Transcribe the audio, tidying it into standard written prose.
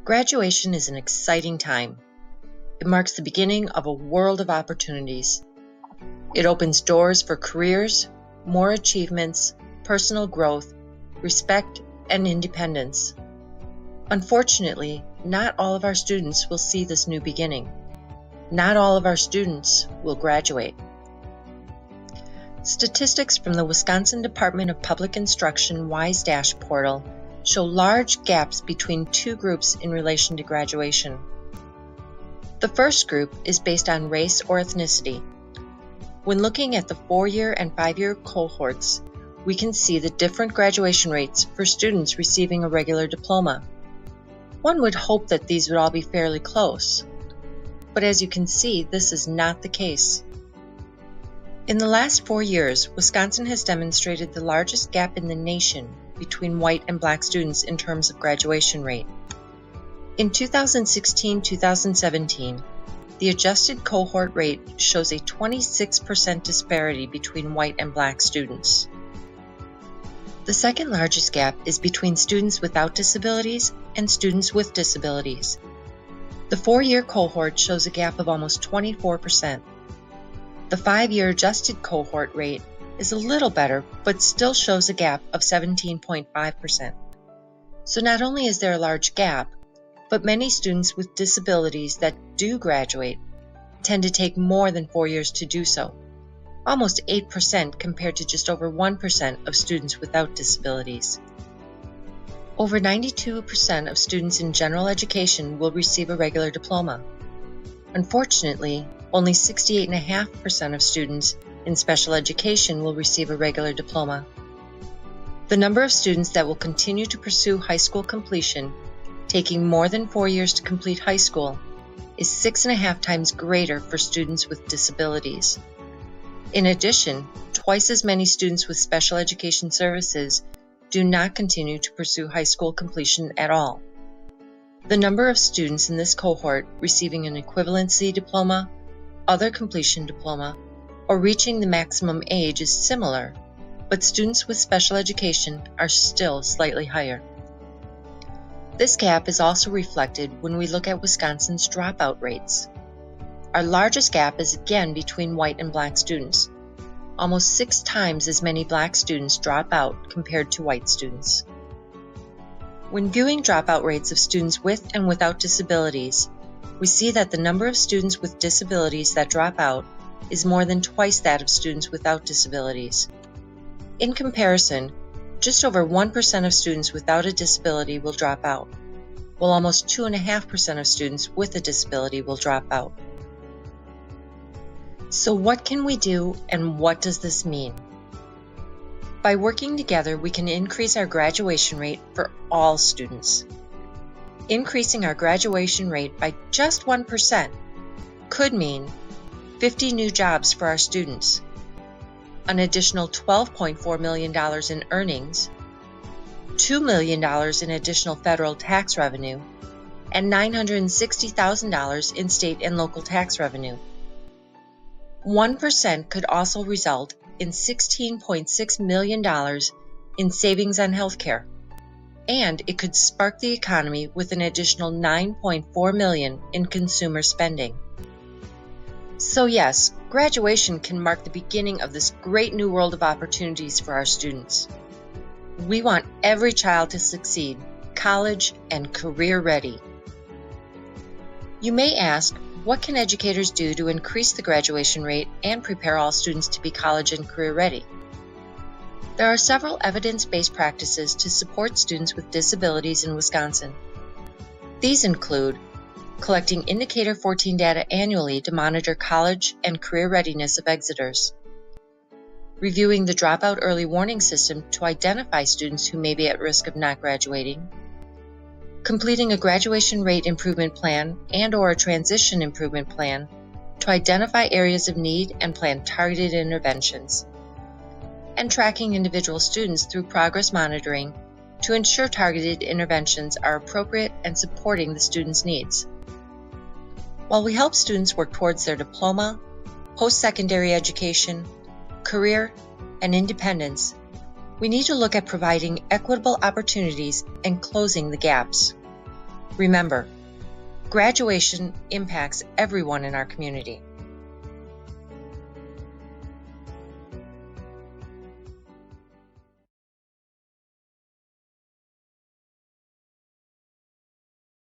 Graduation is an exciting time. It marks the beginning of a world of opportunities. It opens doors for careers, more achievements, personal growth, respect, and independence. Unfortunately, not all of our students will see this new beginning. Not all of our students will graduate. Statistics from the Wisconsin Department of Public Instruction WISE- portal show large gaps between two groups in relation to graduation. The first group is based on race or ethnicity. When looking at the 4-year and 5-year cohorts, we can see the different graduation rates for students receiving a regular diploma. One would hope that these would all be fairly close, but as you can see, this is not the case. In the last 4 years, Wisconsin has demonstrated the largest gap in the nation between white and black students in terms of graduation rate. In 2016-2017, the adjusted cohort rate shows a 26% disparity between white and black students. The second largest gap is between students without disabilities and students with disabilities. The 4-year cohort shows a gap of almost 24%. The 5-year adjusted cohort rate is a little better, but still shows a gap of 17.5%. So not only is there a large gap, but many students with disabilities that do graduate tend to take more than 4 years to do so, almost 8% compared to just over 1% of students without disabilities. Over 92% of students in general education will receive a regular diploma. Unfortunately, only 68.5% of students in special education will receive a regular diploma. The number of students that will continue to pursue high school completion, taking more than 4 years to complete high school, is 6.5 times greater for students with disabilities. In addition, twice as many students with special education services do not continue to pursue high school completion at all. The number of students in this cohort receiving an equivalency diploma, other completion diploma, or reaching the maximum age is similar, but students with special education are still slightly higher. This gap is also reflected when we look at Wisconsin's dropout rates. Our largest gap is again between white and black students. Almost 6 times as many black students drop out compared to white students. When viewing dropout rates of students with and without disabilities, we see that the number of students with disabilities that drop out is more than twice that of students without disabilities. In comparison, just over 1% of students without a disability will drop out, while almost 2.5% of students with a disability will drop out. So what can we do, and what does this mean? By working together, we can increase our graduation rate for all students. Increasing our graduation rate by just 1% could mean 50 new jobs for our students, an additional $12.4 million in earnings, $2 million in additional federal tax revenue, and $960,000 in state and local tax revenue. 1% could also result in $16.6 million in savings on healthcare, and it could spark the economy with an additional $9.4 million in consumer spending. So yes, graduation can mark the beginning of this great new world of opportunities for our students. We want every child to succeed, college and career ready. You may ask, what can educators do to increase the graduation rate and prepare all students to be college and career ready? There are several evidence-based practices to support students with disabilities in Wisconsin. These include collecting Indicator 14 data annually to monitor college and career readiness of exiters, reviewing the Dropout Early Warning System to identify students who may be at risk of not graduating, completing a graduation rate improvement plan and/or a transition improvement plan to identify areas of need and plan targeted interventions, and tracking individual students through progress monitoring to ensure targeted interventions are appropriate and supporting the student's needs. While we help students work towards their diploma, post-secondary education, career, and independence, we need to look at providing equitable opportunities and closing the gaps. Remember, graduation impacts everyone in our community.